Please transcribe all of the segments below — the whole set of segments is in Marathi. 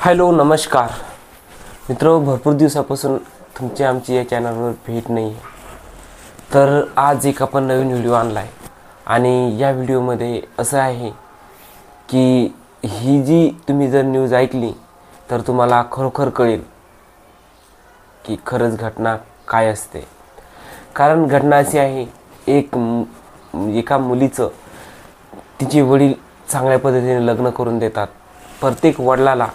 हॅलो नमस्कार मित्रो, भरपूर दिवसापासून तुमची आमची या चॅनलवर भेट नाही आहे. तर आज एक आपण नवीन व्हिडिओ आणला आहे आणि या व्हिडिओमध्ये असं आहे की ही जी तुम्ही जर न्यूज ऐकली तर तुम्हाला खरोखर कळेल की खरंच घटना काय असते. कारण घटना अशी आहे, एका मुलीचं तिचे वडील चांगल्या पद्धतीने लग्न करून देतात. प्रत्येक वडिलाला,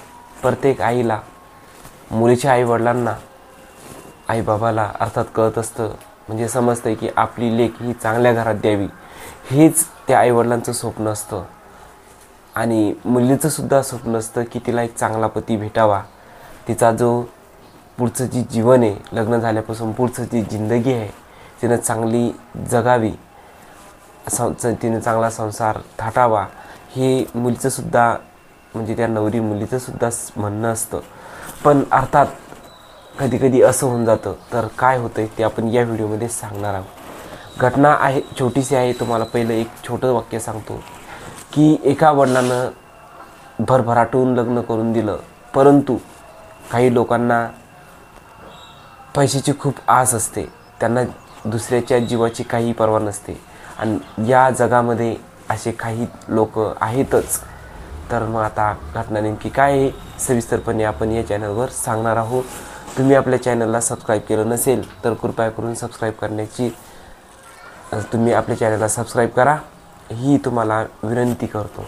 प्रत्येक आईला, मुलीच्या आईवडिलांना, आईबाबाला अर्थात कळत असतं, म्हणजे समजतं की आपली लेक ही चांगल्या घरात द्यावी, हेच त्या आईवडिलांचं स्वप्न असतं. आणि मुलीचं सुद्धा स्वप्न असतं की तिला एक चांगला पती भेटावा, तिचा जो पुढचं जी जीवन आहे, लग्न झाल्यापासून पुढचं जी जिंदगी आहे तिनं चांगली जगावी, तिने चांगला संसार थाटावा, हे मुलीचंसुद्धा, म्हणजे त्या नवरी मुलीचंसुद्धा म्हणणं असतं. पण अर्थात कधीकधी असं होऊन जातं. तर काय होतं ते आपण या व्हिडिओमध्ये सांगणार आहोत. घटना आहे, छोटीशी आहे. तुम्हाला पहिलं एक छोटं वाक्य सांगतो की एका वडिलानं भरभराटून लग्न करून दिलं, परंतु काही लोकांना पैशाची खूप आस असते, त्यांना दुसऱ्याच्या जीवाची काही पर्वा नसते. आणि या जगामध्ये असे काही लोक आहेतच. तर मग आता घटना नेमकी काय आहे सविस्तरपणे आपण या चॅनलवर सांगणार आहोत. तुम्ही आपल्या चॅनलला सबस्क्राईब केलं नसेल तर कृपया करून तुम्ही आपल्या चॅनलला सबस्क्राईब करा, ही तुम्हाला विनंती करतो.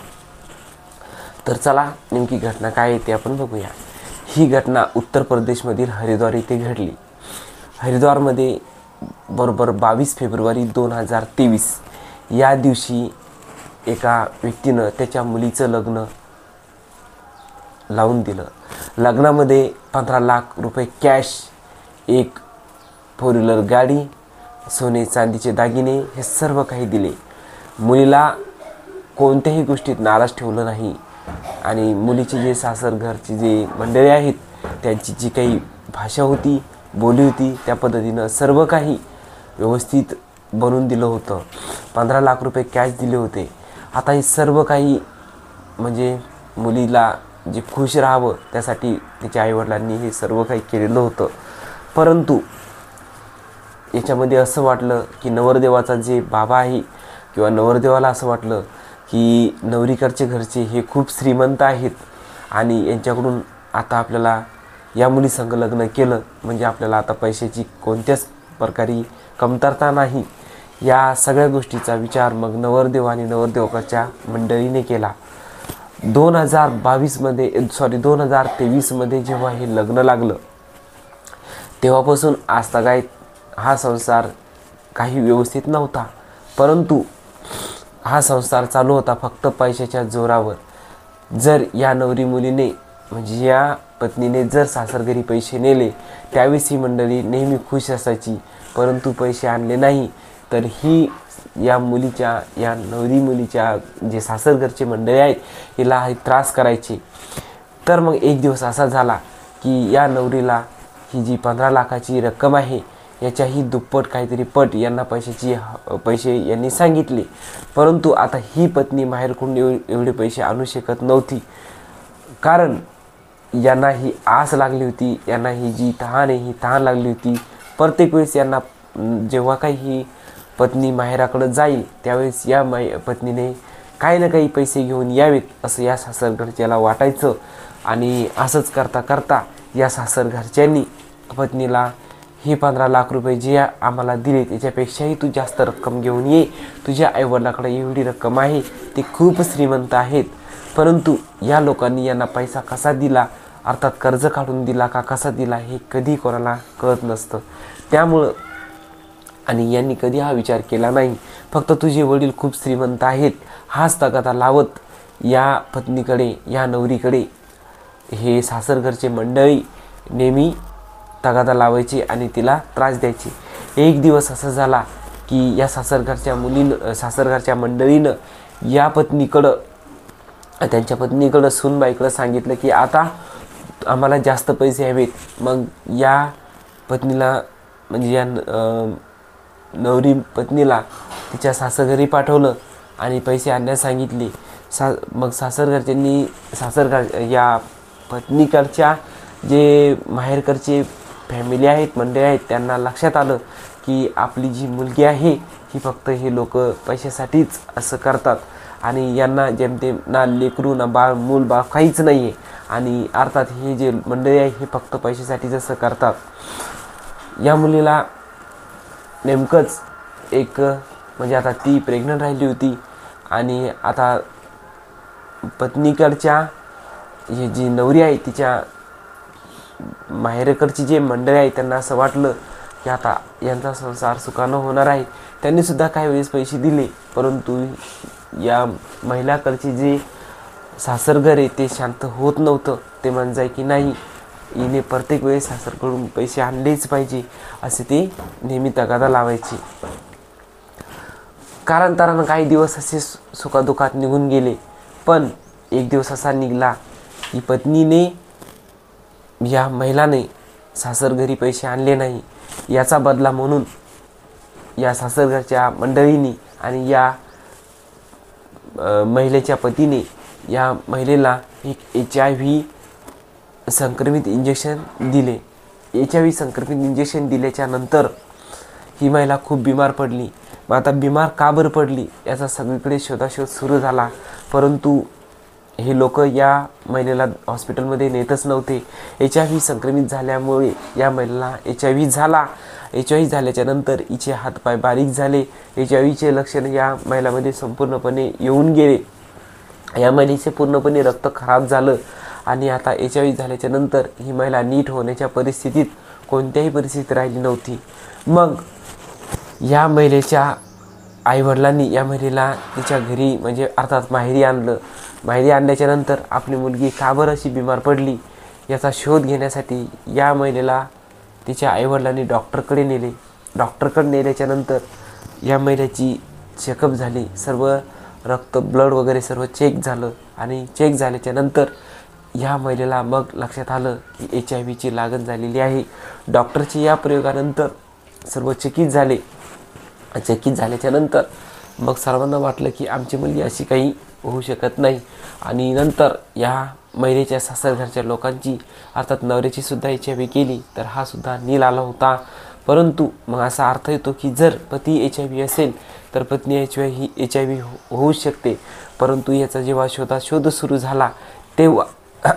तर चला नेमकी घटना काय आहे ते आपण बघूया. ही घटना उत्तर प्रदेशमधील हरिद्वार येथे घडली. हरिद्वारमध्ये बरोबर 22 फेब्रुवारी 2023 या दिवशी एका व्यक्तीनं त्याच्या मुलीचं लग्न लावून दिलं. लग्नामध्ये 15 लाख रुपये कॅश, एक 4 व्हीलर गाडी, सोने चांदीचे दागिने, हे सर्व काही दिले. मुलीला कोणत्याही गोष्टीत नाराज ठेवलं नाही. आणि मुलीचे जे सासर घरची जे मंडळी आहेत त्यांची जी काही भाषा होती, बोली होती, त्या पद्धतीनं सर्व काही व्यवस्थित बनवून दिलं होतं. 15 लाख रुपये कॅश दिले होते. आता हे सर्व काही म्हणजे मुलीला जे खुश राहावं त्यासाठी तिच्या आईवडिलांनी हे सर्व काही केलेलं होतं. परंतु याच्यामध्ये असं वाटलं की नवरदेवाचा जे बाबा आहे किंवा नवरदेवाला असं वाटलं की नवरीकडचे घरचे हे खूप श्रीमंत आहेत आणि यांच्याकडून आता आपल्याला या मुलीसंग लग्न केलं म्हणजे आपल्याला आता पैशाची कोणत्याच प्रकारे कमतरता नाही. या सगळ्या गोष्टीचा विचार मग नवरदेव आणि नवरदेवकाच्या मंडळीने केला. 2023मध्ये जेव्हा हे लग्न लागलं तेव्हापासून आजतागायत हा संसार काही व्यवस्थित नव्हता. परंतु हा संसार चालू होता फक्त पैशाच्या जोरावर. जर या नवरी मुलीने, म्हणजे या पत्नीने जर सासरघरी पैसे नेले त्यावेळेस ही मंडळी नेहमी खुश असायची. परंतु पैसे आणले नाही तर ही या नवरी मुलीच्या जे सासरघरचे मंडळी आहेत हिला हे त्रास करायचे. तर मग एक दिवस असा झाला की या नवरीला ही जी 15 लाखाची रक्कम आहे याच्याही दुप्पट काहीतरी पट यांना पैसे यांनी सांगितले. परंतु आता ही पत्नी माहेरकडून एवढे पैसे आणू शकत नव्हती. कारण यांना ही आस लागली होती, यांना ही जी तहान आहे ही तहान लागली होती. प्रत्येक वेळेस यांना जेव्हा काही ही पत्नी माहेराकडे जाईल त्यावेळेस या पत्नीने काही ना काही पैसे घेऊन यावेत असं या सासरघरच्याला वाटायचं. आणि असंच करता करता या सासरघरच्यांनी पत्नीला हे 15 लाख रुपये जे आम्हाला दिले त्याच्यापेक्षाही तू जास्त रक्कम घेऊन ये, तुझ्या आईवडिलाकडे एवढी रक्कम आहे, ते खूप श्रीमंत आहेत. परंतु या लोकांनी यांना पैसा कसा दिला, अर्थात कर्ज काढून दिला का कसा दिला हे कधी कोणाला कळत नसतं. त्यामुळं आणि यांनी कधी हा विचार केला नाही. फक्त तुझे वडील खूप श्रीमंत आहेत हाच तगादा लावत या पत्नीकडे, या नवरीकडे हे सासरघरचे मंडळी नेहमी तगादा लावायचे आणि तिला त्रास द्यायचे. एक दिवस असा झाला की या सासरघरच्या मंडळीनं या पत्नीकडं, त्यांच्या पत्नीकडं सूनबाईकडं सांगितलं की आता आम्हाला जास्त पैसे हवेत. मग या पत्नीला, म्हणजे या नवरी पत्नीला तिच्या सासरघरी पाठवलं आणि पैसे आणण्यास सांगितले. मग सासरघरच्यांनी या पत्नीकडच्या जे माहेरकडचे फॅमिली आहेत, मंडळी आहेत, त्यांना लक्षात आलं की आपली जी मुलगी आहे ही फक्त हे लोक पैशासाठीच असं करतात आणि यांना जेमतेम ना लेकरू ना बाळ मूल बाळ काहीच नाही आहे आणि अर्थात हे जे मंडळी आहे हे फक्त पैशासाठीच असं करतात. या मुलीला नेमकंच एक म्हणजे आता ती प्रेग्नंट राहिली होती आणि आता पत्नीकडच्या ही जी नवरी आहे तिच्या माहेरकडची जे मंडळी आहे त्यांना असं वाटलं की आता यांचा संसार सुखानं होणार आहे. त्यांनीसुद्धा काही वेळेस पैसे दिले, परंतु या महिलाकडचे जे सासरघर आहे ते शांत होत नव्हतं. ते म्हणजे की नाही, हिने प्रत्येक वेळेस सासरकडून पैसे आणलेच पाहिजे असे ते नेहमी तगादा लावायचे. कालांतरानं काही दिवस असे सुखादुखात निघून गेले, पण एक दिवस असा निघाला की पत्नीने या महिलाने सासरघरी पैसे आणले नाही याचा बदला म्हणून या सासरघरच्या मंडळींनी आणि या महिलेच्या पतीने या महिलेला एक HIV संक्रमित इंजेक्शन दिले. HIV संक्रमित इंजेक्शन दिल्याच्या नंतर ही महिला खूप बिमार पडली. मग आता बिमार का बरं पडली याचा सगळीकडे शोधाशोध सुरू झाला, परंतु हे लोक या महिलेला हॉस्पिटलमध्ये नेतच नव्हते. HIV संक्रमित झाल्यामुळे या महिलेला HIV झाला. HIV झाल्याच्या नंतर हिचे हातपाय बारीक झाले. HIVचे लक्षण या महिलामध्ये संपूर्णपणे येऊन गेले. या महिलेचे पूर्णपणे रक्त खराब झालं आणि आता HIV झाल्याच्या नंतर ही महिला नीट होण्याच्या परिस्थितीत कोणत्याही परिस्थितीत राहिली नव्हती. मग या महिलेच्या आईवडिलांनी या महिलेला तिच्या घरी म्हणजे अर्थात माहेरी आणलं. माहेरी आणल्याच्या नंतर आपली मुलगी का बरं अशी बिमार पडली याचा शोध घेण्यासाठी या महिलेला तिच्या आईवडिलांनी डॉक्टरकडे नेले. डॉक्टरकडे नेल्याच्या नंतर या महिलेची चेकअप झाली, सर्व रक्त ब्लड वगैरे सर्व चेक झालं आणि चेक झाल्याच्या नंतर या महिलेला मग लक्षात आलं की HIVची लागण झालेली आहे. डॉक्टरची या प्रयोगानंतर सर्व चकित झाले. चकित झाल्याच्या नंतर मग सर्वांना वाटलं की आमची मुलगी अशी काही होऊ शकत नाही आणि नंतर या महिलेच्या सासरघरच्या लोकांची अर्थात नवऱ्याची सुद्धा HIV केली तर हा सुद्धा नील आला होता. परंतु मग असा अर्थ येतो की जर पती HIV असेल तर पत्नी HIV होऊ शकते. परंतु याचा जेव्हा शोध सुरू झाला तेव्हा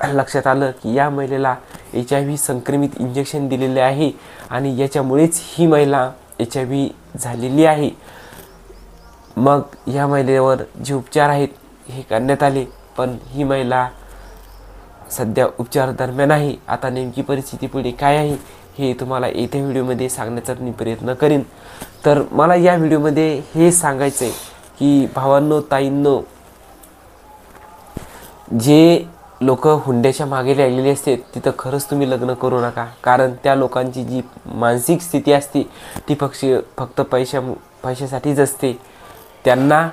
लक्षात आलं की या महिलेला HIV संक्रमित इंजेक्शन दिलेले आहे आणि याच्यामुळेच ही महिला HIV झालेली आहे. मग या महिलेवर जे उपचार आहेत हे करण्यात आले, पण ही महिला सध्या उपचार दरम्यान आहे. आता नेमकी परिस्थिती पुढे काय आहे हे तुम्हाला येत्या व्हिडिओमध्ये सांगण्याचा मी प्रयत्न करीन. तर मला या व्हिडिओमध्ये हे सांगायचं आहे की भावांनो, ताईंनो, जे लोक हुंड्याच्या मागे लागलेले असते तिथं खरंच तुम्ही लग्न करू नका. कारण त्या लोकांची जी मानसिक स्थिती असते ती फक्त पैशासाठीच असते. त्यांना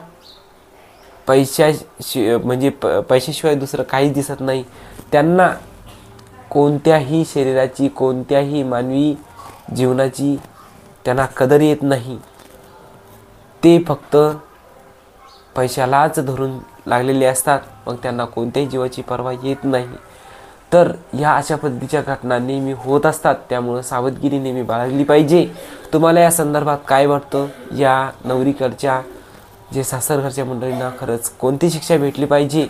पैशाशिवाय दुसरं काहीच दिसत नाही. त्यांना कोणत्याही शरीराची, कोणत्याही मानवी जीवनाची त्यांना कदर येत नाही. ते फक्त पैशालाच धरून लागलेले असतात. मग त्यांना कोणत्याही जीवाची पर्वा येत नाही. तर या अशा पद्धतीच्या घटना नेहमी होत असतात, त्यामुळं सावधगिरी नेहमी बाळगली पाहिजे. तुम्हाला या संदर्भात काय वाटतं? या नवरीकडच्या जे सासरघरच्या मंडळींना खरंच कोणती शिक्षा भेटली पाहिजे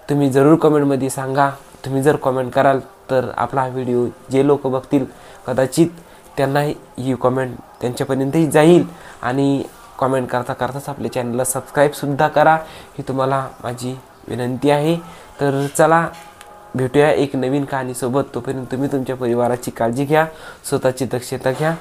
तुम्ही जरूर कमेंटमध्ये सांगा. तुम्ही जर कमेंट कराल तर आपला हा व्हिडिओ जे लोक बघतील कदाचित त्यांना ही कमेंट त्यांच्यापर्यंतही जाईल आणि कमेंट करता करताच आपल्या चॅनलला सबस्क्राईबसुद्धा करा, ही तुम्हाला माझी विनंती आहे. तर चला भेटूया एक नवीन कहाणीसोबत. तोपर्यंत तुम्ही तुमच्या परिवाराची काळजी घ्या, स्वतःची दक्षता घ्या.